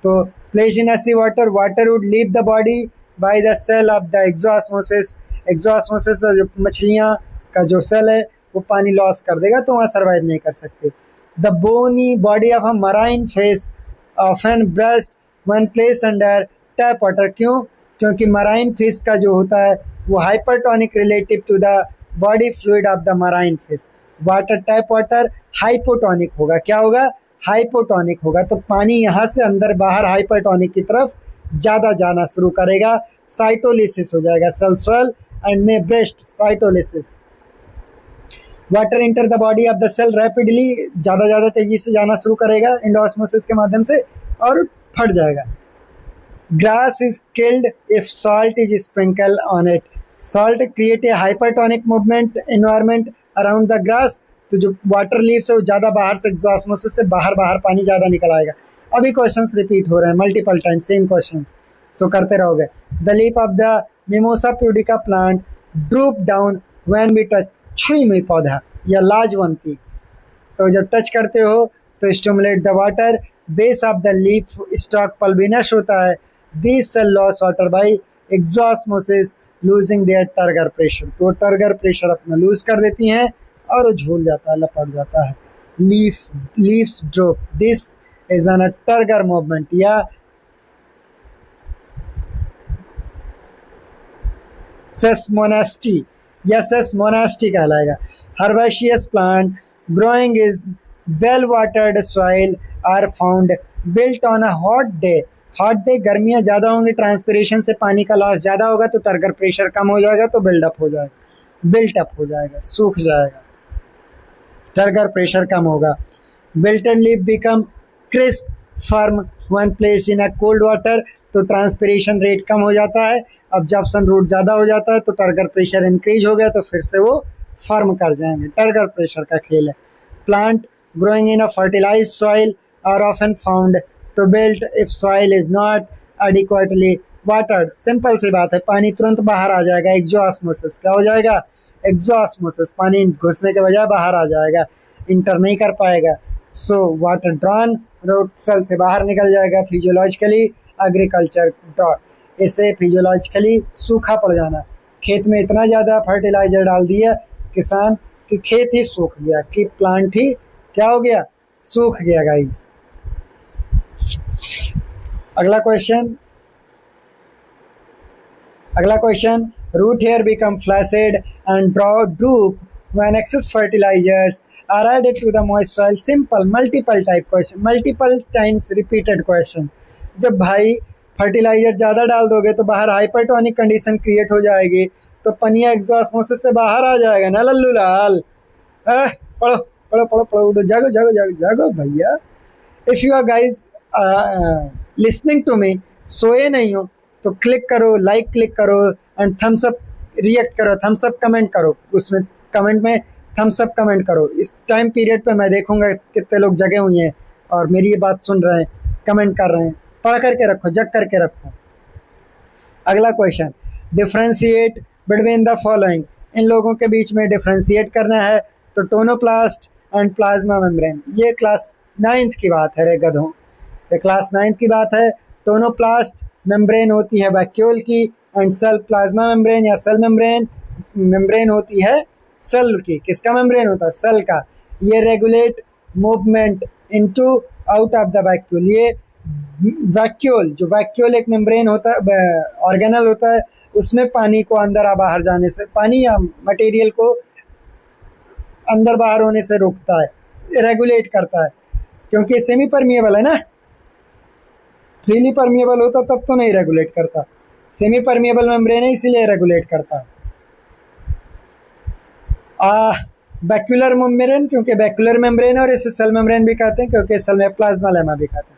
तो place in sea water, water would leave the body by the cell of the exosmosis. Exosmosis जो मछलियाँ का जो सेल है वो पानी लॉस कर देगा, तो वहाँ सर्वाइव नहीं कर सकते। The bony body of a marine fish often burst when place under tap water. क्यों? क्योंकि मराइन फिश का जो होता है वो hypertonic relative to the body fluid of the marine fish. Water tap water hypotonic होगा। क्या होगा? हाइपोटोनिक होगा। तो पानी यहाँ से अंदर बाहर हाइपरटोनिक की तरफ ज़्यादा जाना शुरू करेगा, साइटोलिसिस हो जाएगा, cell swell and may burst cytolysis. Water enter the body of the cell rapidly, ज़्यादा तेजी से जाना शुरू करेगा एंडोस्मोसिस के माध्यम से और फट जाएगा। Grass is killed if salt is sprinkle on it. Salt create a hypertonic movement environment around the grass. तो जो वाटर लीव्स है वो ज़्यादा बाहर से एक्सोस्मोसिस से बाहर पानी ज़्यादा निकल आएगा। अभी क्वेश्चंस रिपीट हो रहे हैं मल्टीपल टाइम, सेम क्वेश्चंस, सो करते रहोगे। The leaf of the mimosa pudica plant droop down when we touch. छुई मुई पौधा या लाजवंती, तो जब टच करते हो तो stimulate the water. Base of the leaf stalk pulvinus होता है। This cell loss water by exosmosis losing their turgor pressure. तो टर्गर प्रेशर अपना लूज कर देती हैं और वो झूल जाता है, लपट जाता है। Leaves drop, this is an turgor movement या सेस्मोनास्टी या सेस्मोनास्टी कहलाएगा। Herbaceous plant growing is well watered soil are found wilt on a hot day गर्मियाँ ज़्यादा होंगी, ट्रांसपिरेशन से पानी का लॉस ज़्यादा होगा तो टर्गर प्रेशर कम हो जाएगा तो बिल्टअप हो जाएगा, सूख जाएगा, टर्गर प्रेशर कम होगा। Wilted leaf become crisp firm when placed in a cold water, तो ट्रांसपिरेशन रेट कम हो जाता है। अब जब सन रूट ज़्यादा हो जाता है तो टर्गर प्रेशर इंक्रीज हो गया तो फिर से वो फर्म कर जाएंगे, टर्गर प्रेशर का खेल है। Plant growing in a fertilised soil are often found to wilt if soil is not adequately watered. Simple सी बात है, पानी तुरंत बाहर आ जाएगा, एक्सोऑस्मोसिस। क्या हो जाएगा? एक्सोऑस्मोसिस, पानी घुसने के बजाय बाहर आ जाएगा, इंटर नहीं कर पाएगा। So water drawn, root cell से बाहर निकल जाएगा। फिजियोलॉजिकली एग्रीकल्चर ड्रॉट, इससे फिजियोलॉजिकली सूखा पड़ जाना। खेत में इतना ज़्यादा फर्टिलाइजर डाल दिया किसान कि खेत ही सूख गया, कि प्लांट ही क्या हो गया? सूख गया गाइस। अगला question, root hair become flaccid and droop when excess fertilisers are added to the moist soil. Simple, multiple type question, multiple times repeated questions. जब भाई फर्टिलाइजर ज़्यादा डाल दोगे तो बाहर हाइपरटोनिक कंडीशन क्रिएट हो जाएगी, तो पनिया एक्सोऑस्मोसिस से बाहर आ जाएगा ना लल्लू लाल। पढ़ो पढ़ो पढ़ो पढ़ो, जागो जागो जागो जागो भैया। If you are guys listening to me, सोए नहीं हो तो क्लिक करो, लाइक क्लिक करो एंड थम्स अप रिएक्ट करो, थम्स अप कमेंट करो, उसमें कमेंट में थम्स अप कमेंट करो। इस टाइम पीरियड पे मैं देखूंगा कितने लोग जगे हुए हैं और मेरी ये बात सुन रहे हैं, कमेंट कर रहे हैं। पढ़ करके रखो, जग करके रखो। अगला question, differentiate between the following. इन लोगों के बीच में डिफ्रेंशिएट करना है तो टोनोप्लास्ट एंड प्लाज्मा मेम्ब्रेन। ये क्लास 9th की बात है रे गधों, ये क्लास 9th की बात है। टोनोप्लास्ट मेम्ब्रेन होती है वैक्यूल की, एंड सेल प्लाज्मा मेम्ब्रेन या सेल मेम्ब्रेन होती है सेल की। किसका मेम्ब्रेन होता है? सेल का। ये regulate movement into out of the vacuole. ये वैक्यूल, जो वैक्यूल एक मेम्ब्रेन होता है, ऑर्गेनल होता है, उसमें पानी को अंदर आ बाहर जाने से, पानी या मटेरियल को अंदर बाहर होने से रोकता है, रेगुलेट करता है। क्योंकि सेमी परमिएबल है ना, फ्रीली परमिएबल होता तब तो नहीं रेगुलेट करता। सेमी परमिएबल मेम्ब्रेन है इसीलिए रेगुलेट करता है। वैक्यूलर मेम्ब्रेन, क्योंकि वैक्यूलर मेम्ब्रेन, और इसे सेल मेम्ब्रेन भी कहते हैं क्योंकि सेल में प्लाज्मा लेमा भी कहते हैं।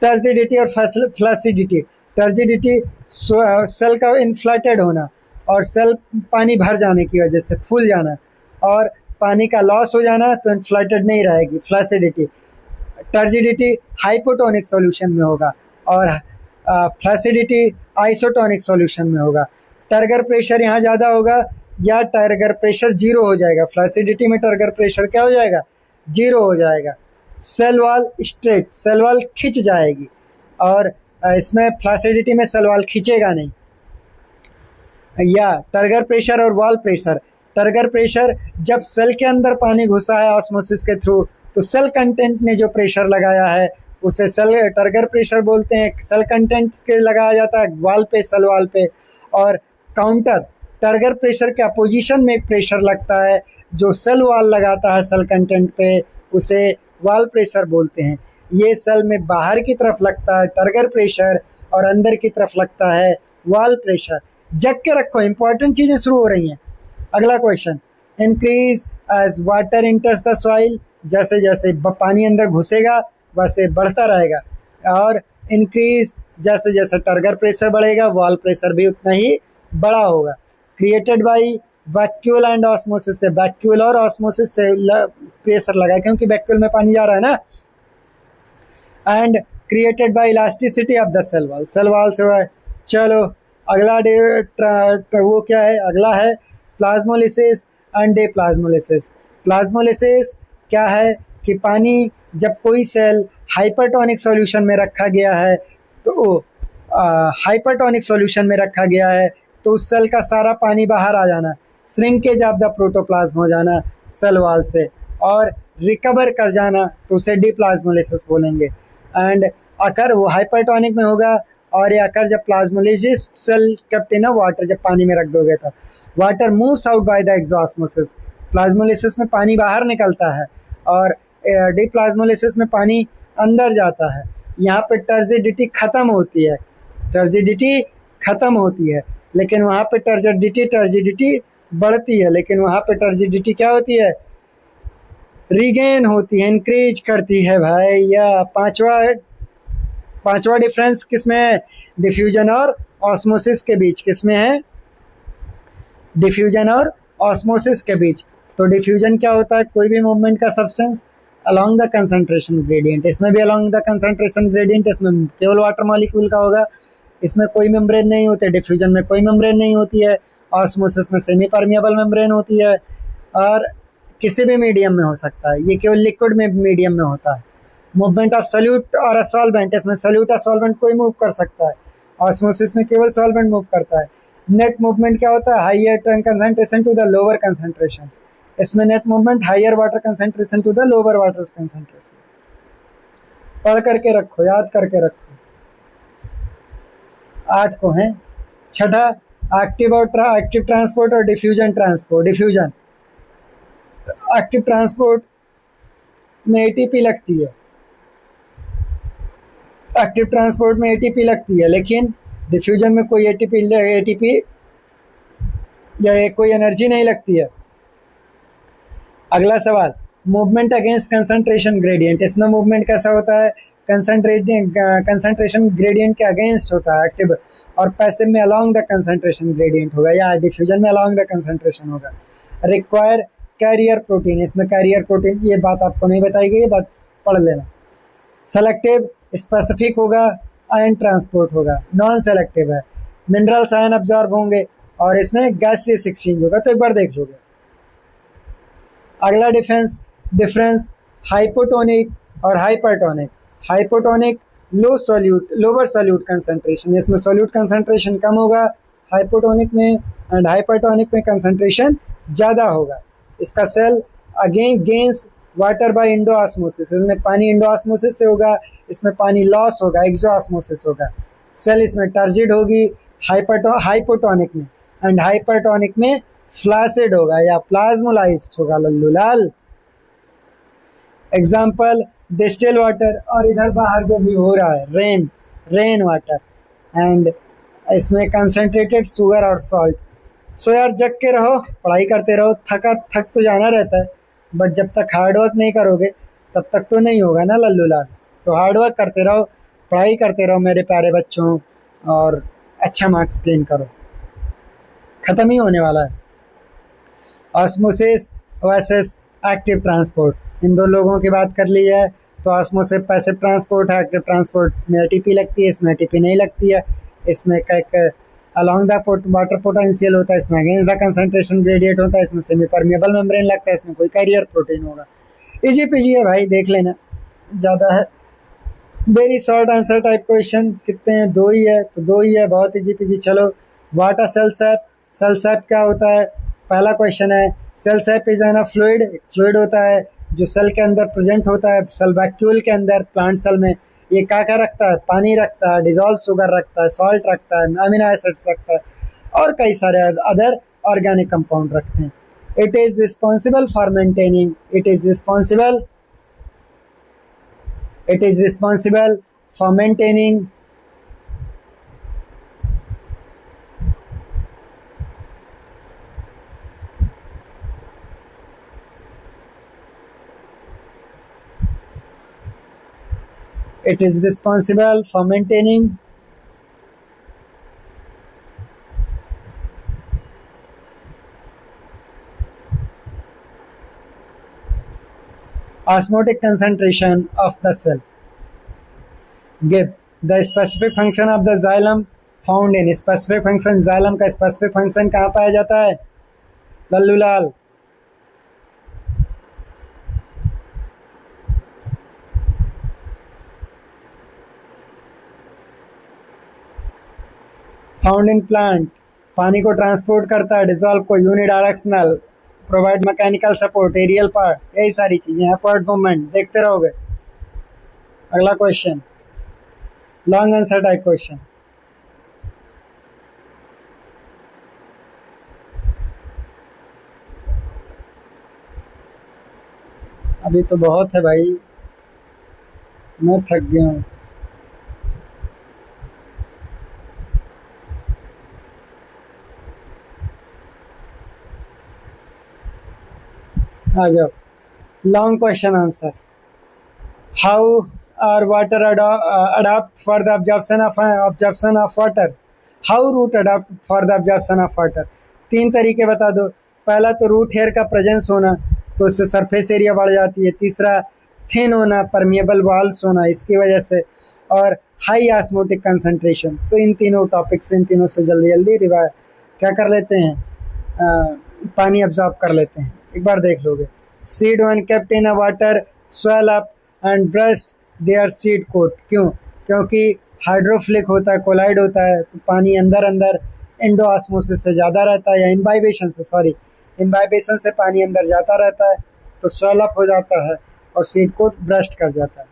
टर्जिडिटी और फ्लैसिडिटी। टर्जिडिटी सेल का इन्फ्लेटेड होना और सेल पानी भर जाने की वजह से फूल जाना, और पानी का लॉस हो जाना तो इन्फ्लेटेड नहीं रहेगी, फ्लैसिडिटी। टर्जिडिटी हाइपोटोनिक सॉल्यूशन में होगा और फ्लैसिडिटी आइसोटोनिक सॉल्यूशन में होगा। टर्गर प्रेशर यहाँ ज़्यादा होगा या टर्गर प्रेशर जीरो हो जाएगा। फ्लैसिडिटी में टर्गर प्रेशर क्या हो जाएगा? जीरो हो जाएगा। Cell wall straight, cell wall खिंच जाएगी, और इसमें फ्लैसिडिटी में सेल वॉल खिंचेगा नहीं। या टर्गर प्रेशर और वॉल प्रेशर। टर्गर प्रेशर, जब सेल के अंदर पानी घुसा है ऑस्मोसिस के थ्रू, तो सेल कंटेंट ने जो प्रेशर लगाया है उसे सेल टर्गर प्रेशर बोलते हैं। सेल कंटेंट के लगाया जाता है वॉल पे, सेल वॉल पे। और काउंटर टर्गर प्रेशर के अपोजिशन में एक प्रेशर लगता है जो सेल वॉल लगाता है सेल कंटेंट पे, उसे वॉल प्रेशर बोलते हैं। ये सेल में बाहर की तरफ लगता है टर्गर प्रेशर और अंदर की तरफ लगता है वॉल प्रेशर। जग के रखो, इंपॉर्टेंट चीज़ें शुरू हो रही हैं। अगला question, increase as water enters the soil. जैसे जैसे पानी अंदर घुसेगा वैसे बढ़ता रहेगा, और इंक्रीज जैसे जैसे टर्गर प्रेशर बढ़ेगा वॉल प्रेशर भी उतना ही बड़ा होगा। Created by vacuole and osmosis से, वैक्यूल और ऑस्मोसिस से प्रेशर लगा क्योंकि वैक्यूल में पानी जा रहा है ना। And created by elasticity of the cell wall, cell wall से हुआ है। चलो अगला वो क्या है? अगला है प्लाज्मोलिसिस एंड डेप्लाज्मोलिसिस। प्लाज्मोलिसिस क्या है कि पानी, जब कोई सेल हाइपरटोनिक सॉल्यूशन में रखा गया है तो हाइपरटोनिक सॉल्यूशन में रखा गया है तो उस सेल का सारा पानी बाहर आ जाना, श्रिंकेज ऑफ द प्रोटोप्लाज्म हो जाना सेल वॉल से, और रिकवर कर जाना तो उसे डिप्लाज्मोलिसिस बोलेंगे। एंड अगर वो हाइपरटोनिक में होगा, और ये अगर जब plasmolysis cell kept in water, जब पानी में रख दोगे तो water moves out by the exosmosis. Plasmolysis में पानी बाहर निकलता है और डिप्लाज्मोलिसिस में पानी अंदर जाता है। यहाँ पे टर्जिडिटी खत्म होती है, टर्जिडिटी खत्म होती है, लेकिन वहाँ पे टर्जिडिटी बढ़ती है, लेकिन वहाँ पे टर्जिडिटी क्या होती है, रिगेन होती है, इंक्रीज करती है भाई। या पांचवा डिफरेंस किसमें है, डिफ्यूजन और ऑस्मोसिस के बीच, किसमें है, डिफ्यूजन और ऑस्मोसिस के बीच। तो डिफ्यूजन क्या होता है, कोई भी मूवमेंट का substance along the concentration gradient, इसमें भी अलोंग द कंसंट्रेशन ग्रेडियंट, इसमें केवल वाटर मॉलिक्यूल का होगा, इसमें कोई मेम्ब्रेन नहीं होते, डिफ्यूजन में कोई मेम्ब्रेन नहीं होती है, ऑस्मोसिस में सेमी परमिएबल मेम्ब्रेन होती है, और किसी भी मीडियम में हो सकता है, ये केवल लिक्विड में मीडियम में होता है। मूवमेंट ऑफ सॉल्यूट और अ सॉल्वेंट, इसमें सॉल्यूट और सॉल्वेंट कोई मूव कर सकता है, ऑस्मोसिस में केवल सॉल्वेंट मूव करता है। नेट मूवमेंट क्या होता है, higher concentration to the lower concentration, इसमें net movement higher water concentration to the lower water concentration. पढ़ करके रखो, याद करके रखो। 8 को है। छठा, एक्टिव ट्रांसपोर्ट और diffusion transport. Diffusion, active transport में एटीपी लगती है, एक्टिव ट्रांसपोर्ट में एटीपी लगती है, लेकिन डिफ्यूजन में कोई एटीपी या कोई एनर्जी नहीं लगती है। अगला सवाल, मूवमेंट अगेंस्ट कंसंट्रेशन ग्रेडियंट, इसमें मूवमेंट कैसा होता है, कंसंट्रेशन ग्रेडियंट के अगेंस्ट होता है एक्टिव, और पैसिव में अलोंग द कंसंट्रेशन ग्रेडियंट होगा, या डिफ्यूजन में अलोंग द कंसंट्रेशन होगा। रिक्वायर कैरियर प्रोटीन, इसमें कैरियर प्रोटीन, ये बात आपको नहीं बताई गई, बट पढ़ लेना। सेलेक्टिव स्पेसिफिक होगा, आयन ट्रांसपोर्ट होगा। नॉन सेलेक्टिव है, मिनरल्स आयन अब्जॉर्ब होंगे, और इसमें गैसियस एक्सचेंज होगा, तो एक बार देख लोगे। अगला डिफरेंस हाइपोटोनिक और hypertonic. Hypotonic lower solute concentration, इसमें सॉल्यूट कंसंट्रेशन कम होगा हाइपोटोनिक में, एंड हाइपरटोनिक में कंसंट्रेशन ज़्यादा होगा। इसका cell again gains water by endosmosis, इसमें पानी इंडोऑस्मोसिस से होगा, इसमें पानी लॉस होगा, एक्सोऑस्मोसिस होगा। सेल इसमें टर्जिड होगी हाइपोटोनिक में, एंड हाइपरटोनिक में फ्लासिड होगा या प्लाज्मोलाइज्ड होगा, लल्लू लाल। एग्जाम्पल डिस्टिल वाटर, और इधर बाहर जो भी हो रहा है रेन वाटर, एंड इसमें कंसंट्रेटेड शुगर और सॉल्ट। सो यार जग के रहो, पढ़ाई करते रहो, थक तो जाना रहता है, बट जब तक हार्डवर्क नहीं करोगे तब तक तो नहीं होगा ना लल्लू लाल। तो हार्डवर्क करते रहो, पढ़ाई करते रहो मेरे प्यारे बच्चों, और अच्छा मार्क्स गेन करो, ख़त्म ही होने वाला है। ऑस्मोसिस वर्सेस एक्टिव ट्रांसपोर्ट, इन दो लोगों की बात कर ली है। तो ऑस्मोसिस पैसिव ट्रांसपोर्ट है, एक्टिव ट्रांसपोर्ट में एटीपी लगती है, इसमें एटीपी नहीं लगती है। इसमें एक अलोंग द वाटर पोटेंशियल होता है, इसमें अगेंस्ट द कंसंट्रेशन ग्रेडियंट होता है, इसमें सेमी परमिएबल मेम्ब्रेन लगता है, इसमें कोई कैरियर प्रोटीन होगा। इजी पीजी है भाई, देख लेना, ज़्यादा है। Very short answer type question, कितने हैं, 2 ही है, तो 2 ही है, बहुत इजी पीजी। चलो, what a cell sap, cell sap क्या होता है, पहला क्वेश्चन है। Cell sap is an fluid होता है जो सेल के अंदर प्रेजेंट होता है, सेल वैक्यूल के अंदर, प्लांट सेल में। ये क्या क्या रखता है, पानी रखता है, डिजॉल्व शुगर रखता है, सॉल्ट रखता है, अमीनो एसिड्स रखता है, और कई सारे अदर ऑर्गेनिक कंपाउंड रखते हैं। It is responsible for maintaining, it is responsible for maintaining osmotic concentration of the cell. Give the specific function of the xylem found in specific function, xylem का specific function कहाँ पाया जाता है Lallu Lal? Found in plant, पानी को ट्रांसपोर्ट करता है, डिजॉल्व को, unidirectional, provide mechanical support, aerial part, यही सारी चीजें हैं। पार्ट मूवमेंट देखते रहोगे। अगला question, long answer type question. अभी तो बहुत है भाई, मैं थक गया हूँ। आ जाओ। Long question answer. How are water adapt for the absorption of water. How root adapt for the absorption of water. तीन तरीके बता दो। पहला तो रूट हेयर का प्रेजेंस होना, तो उससे सरफेस एरिया बढ़ जाती है। तीसरा थिन होना, परमिएबल वॉल्स होना, इसकी वजह से। और हाई ऑस्मोटिक कंसंट्रेशन। तो इन तीनों टॉपिक से, इन तीनों से जल्दी जल्दी रिवाइज क्या कर लेते हैं, पानी अब्जॉर्ब कर लेते हैं। एक बार देख लोगे। Seed when kept in a water swell up and burst their seed coat. क्यों? क्योंकि हाइड्रोफ्लिक होता है, कोलाइड होता है, तो पानी अंदर अंदर एंडोऑस्मोसिस से ज़्यादा रहता है, या इम्बाइबेशन से, सॉरी, इम्बाइबेशन से पानी अंदर जाता रहता है, तो स्वेल अप हो जाता है और सीड कोट ब्रस्ट कर जाता है।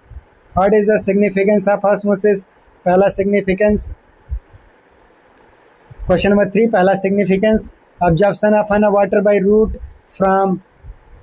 What is the significance of osmosis? पहला सिग्निफिकेंस, क्वेश्चन नंबर 3, पहला significance, absorption of an water by root from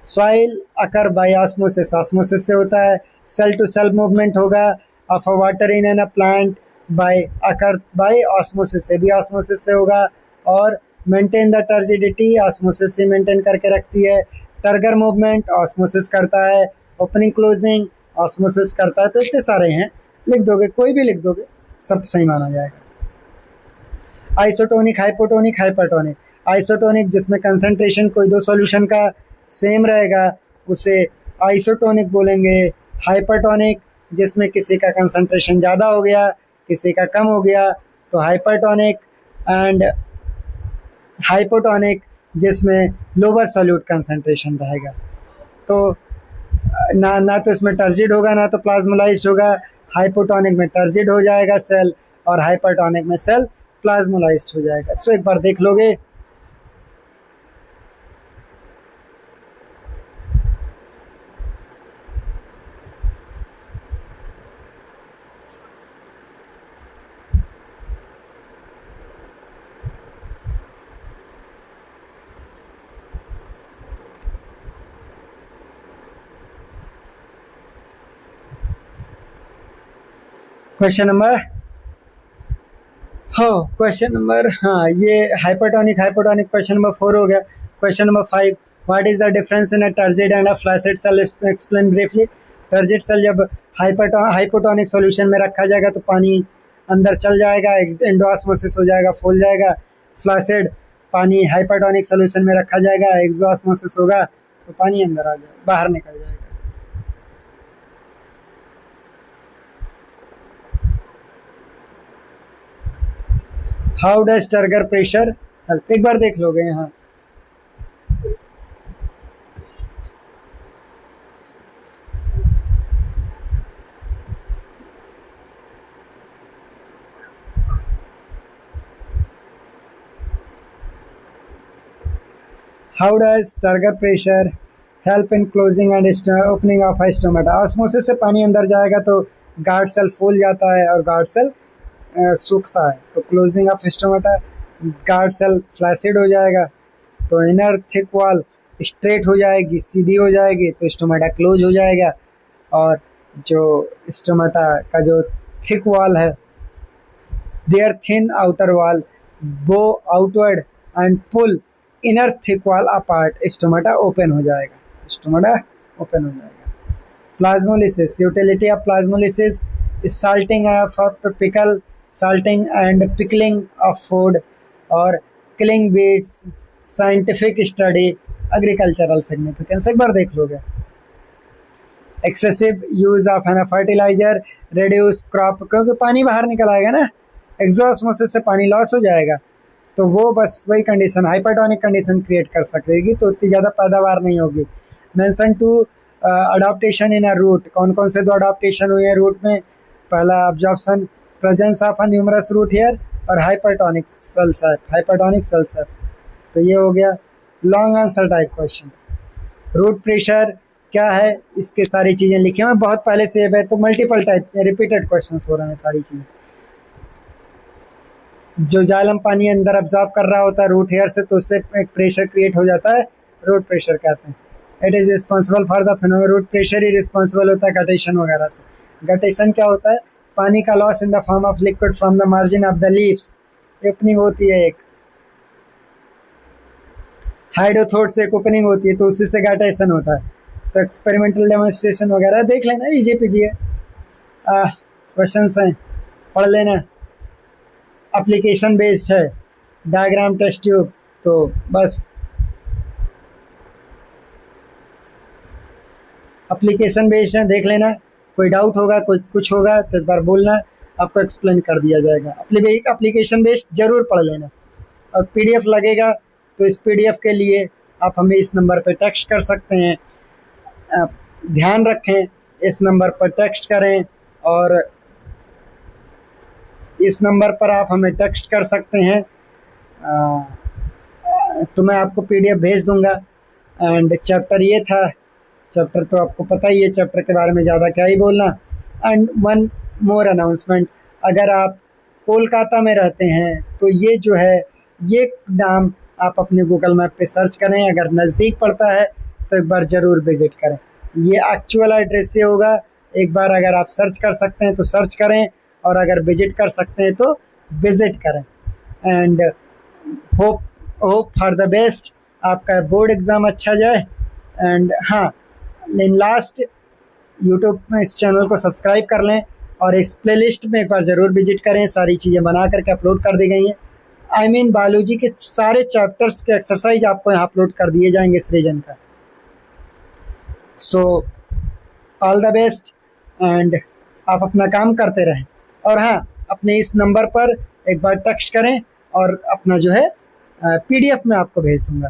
soil occur by osmosis. Osmosis से होता है। सेल टू सेल मूवमेंट होगा of a water in an a plant by occur by osmosis, से भी ऑस्मोसिस से होगा। और मेंटेन द टर्जिडिटी, ऑस्मोसिस से मेंटेन करके रखती है। टर्गर मूवमेंट ऑस्मोसिस करता है। ओपनिंग क्लोजिंग ऑस्मोसिस करता है। तो इतने सारे हैं, लिख दोगे, कोई भी लिख दोगे, सब सही माना जाएगा। Isotonic, hypotonic, hypertonic. आइसोटोनिक जिसमें कंसंट्रेशन कोई दो सॉल्यूशन का सेम रहेगा, उसे आइसोटोनिक बोलेंगे। हाइपरटोनिक जिसमें किसी का कंसंट्रेशन ज़्यादा हो गया, किसी का कम हो गया, तो हाइपरटोनिक। एंड हाइपोटोनिक जिसमें लोअर सॉल्यूट कंसंट्रेशन रहेगा। तो ना तो इसमें टर्जिड होगा, ना तो प्लाज्मोलाइज्ड होगा। हाइपोटोनिक में टर्जिड हो जाएगा सेल, और हाइपरटोनिक में सेल प्लाज्मोलाइज्ड हो जाएगा। सो एक बार देख लोगे। क्वेश्चन नंबर, क्वेश्चन नंबर, हाँ, ये हाइपरटोनिक हाइपोटोनिक क्वेश्चन नंबर 4 हो गया। Question number 5, what is the difference in a turgid and a flaccid cell? Explain briefly. Turgid cell जब हाइपोटोनिक सॉल्यूशन में रखा जाएगा तो पानी अंदर चल जाएगा, एंडोऑस्मोसिस हो जाएगा, फूल जाएगा। फ्लैसिड पानी हाइपरटोनिक सॉल्यूशन में रखा जाएगा, एक्सोऑस्मोसिस होगा, तो पानी अंदर आ जाएगा, बाहर निकल जाएगा। How does turgor pressure help? एक बार देख लोगे यहाँ। How does turgor pressure help in closing and opening of stomata? Osmosis से पानी अंदर जाएगा तो गार्ड सेल फूल जाता है और गार्ड सेल सूखता है, तो closing of stomata, guard cell flaccid हो जाएगा, तो इनर थिक वॉल स्ट्रेट हो जाएगी, सीधी हो जाएगी, तो स्टोमेटा क्लोज हो जाएगा। और जो स्टोमेटा का जो थिक वॉल है, their thin outer wall bow outward and pull inner thick wall apart, stomata open हो जाएगा, स्टोमेटा ओपन हो जाएगा। Plasmolysis, utility of plasmolysis, salting of pickle, salting and pickling of food, और killing weeds, scientific study, agricultural significance। एक बार देख लोगे। एक्सेसिव यूज ऑफ है ना फर्टिलाइजर, रिड्यूस क्रॉप, क्योंकि पानी बाहर निकल आएगा ना, एक्सोऑस्मोसिस से पानी लॉस हो जाएगा, तो वो बस वही कंडीशन, हाइपरटोनिक कंडीशन क्रिएट कर सकेगी, तो उतनी ज़्यादा पैदावार नहीं होगी। Mention two adaptation in a root, कौन कौन से दो अडॉप्टेशन हुए हैं रूट में? पहला absorption, presence of a numerous root hair, और hypertonic cell sap, hypertonic cell sap. तो ये हो गया long answer type question. Root pressure क्या है, इसके सारी चीज़ें लिखी हैं, मैं बहुत पहले से है, तो मल्टीपल टाइप रिपीटेड क्वेश्चंस हो रहे हैं सारी चीज़ें। जो जाइलम पानी अंदर अब्जॉर्ब कर रहा होता है रूट हेयर से, तो उससे एक प्रेशर क्रिएट हो जाता है, रूट प्रेशर कहते हैं। It is responsible for the phenomenon. Root pressure ही रिस्पॉन्सिबल होता है गटेशन वगैरह से। गटेशन क्या होता है? पानी का loss in the form of liquid from the margin of the leaves. Opening होती है एक, हाइड्रोथोट से एक ओपनिंग होती है, तो उसी से गटेशन होता है। तो एक्सपेरिमेंटल डेमोन्स्ट्रेशन वगैरह देख लेना, इजी पीजी है, क्वेश्चंस हैं, पढ़ लेना। एप्लीकेशन बेस्ड है, डायग्राम टेस्ट ट्यूब, तो बस एप्लीकेशन बेस्ड है, देख लेना। कोई डाउट होगा, कोई कुछ होगा तो एक बार बोलना, आपको एक्सप्लेन कर दिया जाएगा। एप्लीकेशन बेस्ड जरूर पढ़ लेना। और पीडीएफ लगेगा तो इस पीडीएफ के लिए आप हमें इस नंबर पर टेक्स्ट कर सकते हैं। ध्यान रखें, इस नंबर पर टेक्स्ट करें, और इस नंबर पर आप हमें टेक्स्ट कर सकते हैं, तो मैं आपको पीडीएफ भेज दूंगा। एंड चैप्टर ये था, चैप्टर तो आपको पता ही है, चैप्टर के बारे में ज़्यादा क्या ही बोलना। एंड वन मोर अनाउंसमेंट, अगर आप कोलकाता में रहते हैं तो ये जो है, ये नाम आप अपने गूगल मैप पे सर्च करें। अगर नज़दीक पड़ता है तो एक बार ज़रूर विज़िट करें। ये एक्चुअल एड्रेस से होगा, एक बार अगर आप सर्च कर सकते हैं तो सर्च करें, और अगर विज़िट कर सकते हैं तो विज़िट करें। And hope for the best, आपका बोर्ड एग्ज़ाम अच्छा जाए। एंड हाँ, इन लास्ट, यूट्यूब में इस चैनल को सब्सक्राइब कर लें, और इस प्लेलिस्ट में एक बार ज़रूर विजिट करें। सारी चीज़ें बना करके अपलोड कर दी गई हैं। आई मीन बायोलॉजी के सारे चैप्टर्स के एक्सरसाइज आपको यहाँ अपलोड कर दिए जाएंगे इस रीजन का। So all the best, and आप अपना काम करते रहें। और हाँ, अपने इस नंबर पर एक बार टेक्स्ट करें, और अपना जो है पीडीएफ में आपको भेज दूँगा।